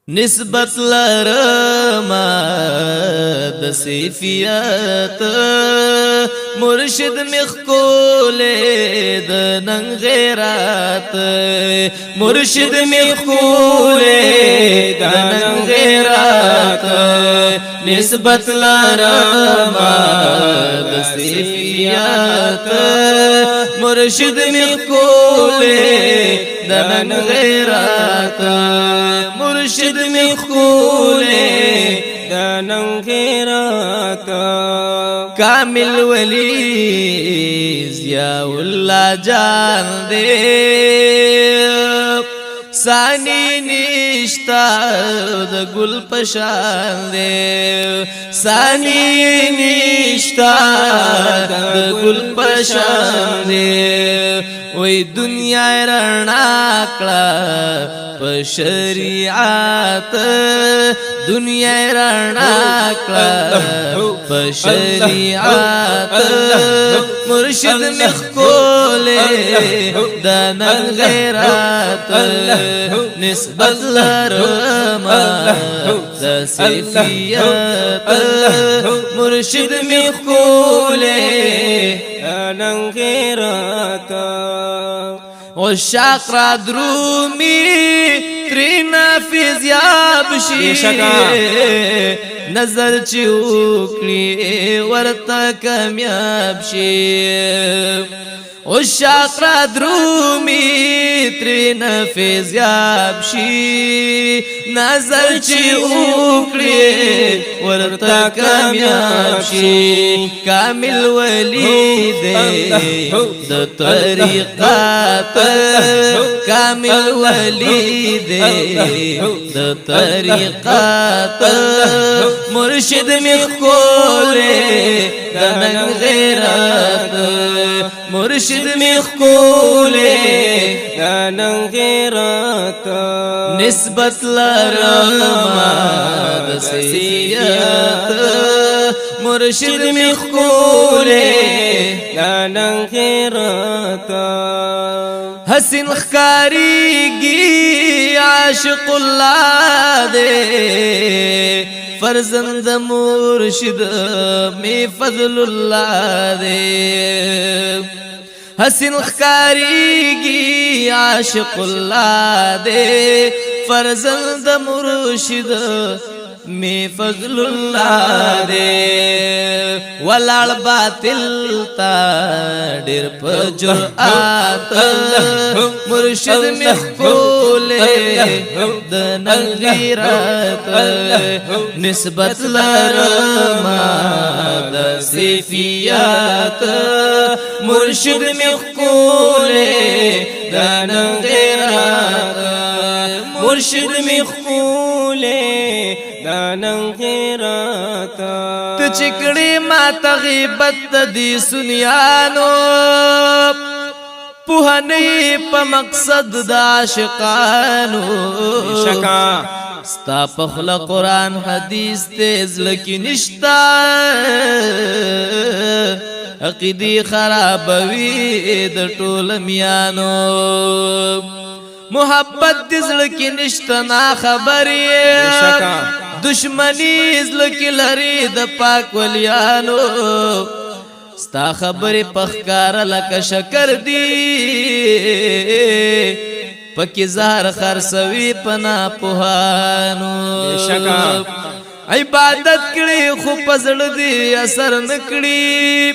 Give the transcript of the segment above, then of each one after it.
نسبت لرما د سیفیت مرشد مخکوله د نن غیرات مرشد مخکوله د نن غیرات نسبت لرما د سیفیت مرشد مخکوله د نن غیرات مرشد مخکوله دانن غیرات کامل ولی ضیاء اللہ جان دے ثانی نشتا د گل پشان دے ثانی نشتا د گل پشان دے وی دنیا رڼا کړه په شریعت دنیا رڼا کړه په شریعت مرشد مخکوله د نن غیرت نسبت لرما د سیفیت مرشد مخکوله دانن غیرات عشاق را درومی ترینا فیضیاب شی نظر چی اکلی ورطا کامیاب شی عشاق را درومی ترینا فیضیاب شی نظر چی اکلی ورطا کامیاب شی کامل ولی دے د طریقات کامل ولی دے د طریقات مرشد مخکوله د نن غیرت مرشد مخکوله د نن غیرت نسبت لرما د سیفیت مرشد مخکوله د نن غیرت حسین خکاریگی عاشق اللہ دے فرزند مرشد میں فضل اللہ دے حسین خکاریگی عاشق اللہ دے فرزند مرشد میں فضل اللہ دے ولال باطل تا ډیر په جرأت مرشد مخکوله د نن غیرت نسبت لرما د سیفیت مرشد مخکوله د نن غیرت مرشد مخکوله دانن غیرات ته چکړی ما تغیبت دی سنیانو پوهنی په مقصد د عاشقانو شکا ستا په خلا قرآن حدیث تیز لکی نشتا عقیدی خرابوی د ټول میانو محبت دزل کی نشتنا خبری دشمنی ازل کی لری د پاک ولیانو ستا خبری پخکار لکا شکر دی پکی زهر خرسوی پنا پوهانو عبادت کړي خو پزړ دی اثر نکړي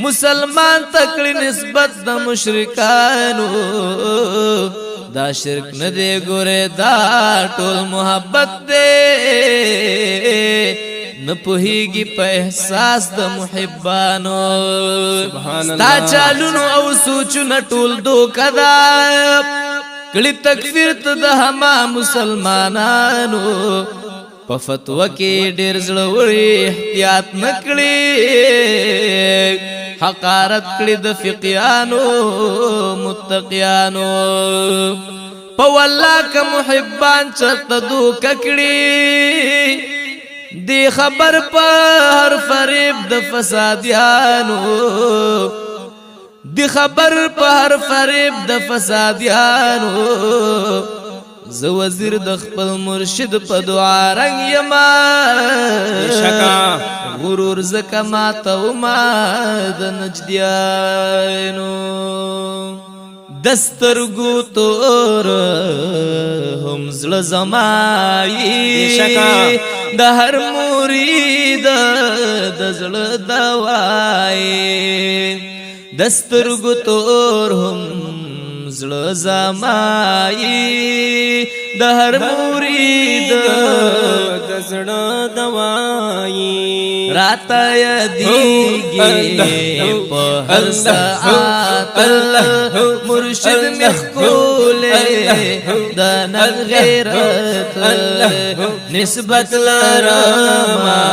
مسلمان تکړي نسبت د مشرکانو دا شرک نه دی ګوره دا ټول محبت دی نه پوهیږي په احساس د محبانو ستا چالونو او سوچونه ټول دوکه دا کړي تکفیر ته د هما مسلمانانو په فتوا کې ډېر زړوري احتیاط نکړي حقارت کړي د فقیانو متقیانو په والله که محبان چرته دوکه کړي دی خبر په هر فریب د فسادیانو دی خبر په هر فریب د فسادیانو ز وزیر د خپل مرشد په دعا رنگ یما شکا غرور زکه ماته وما د نجدیانو دسترګو تور هم زړه زمایي د هر مرید د زړه دوای دسترګو تور هم زړه زمایي د هر مرید د زړه دوای راته یادیږي په هر ساعت مرشد مخکوله د نن غیرت نسبت لرما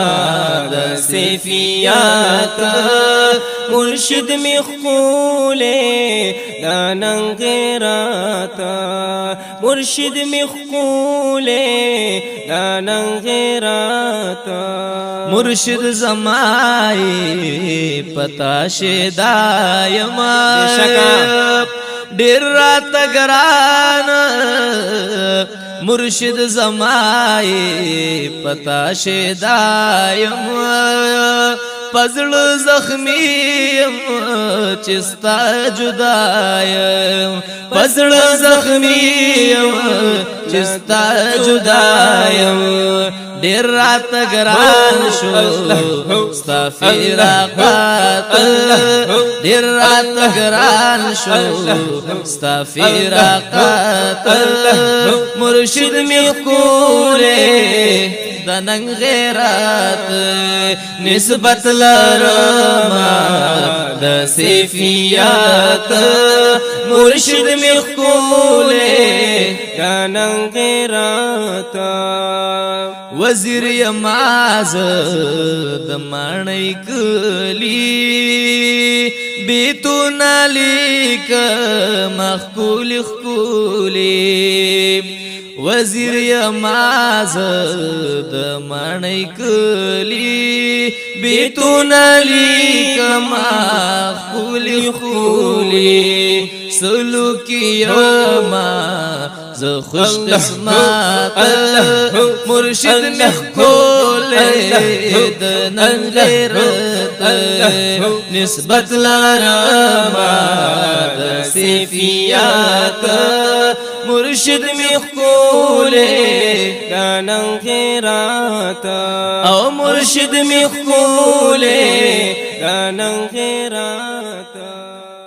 د سیفیات مرشد مخکوله د نن غیرت مرشد مخکوله د نن غیرت مرشد زمای پتا شدایما ډیر رات ګران مرشد زمای پتا شدایما پزړ زخمیم چستا جدایم پزړ زخمیم چستا جدایم ډیر رات ګران شو ستا فراقات ډیر رات ګران شو ستا فراقات مرشد می کوله د نن غیرت نسبت لرما د سیفیات مرشد می کوله د نن غیرت وزیر یماز د مانای کلی بیتو نالیک مخکول خکولی وزیر یماز د مانای کلی بیتو نالیک مخکول خکولی سلوکی یما ز خوش قسمت مرشد مخکول د نن غیرت نسبت لرما د سیفیات مرشد مخکول د نن غیرت او مرشد مخکول د نن غیرت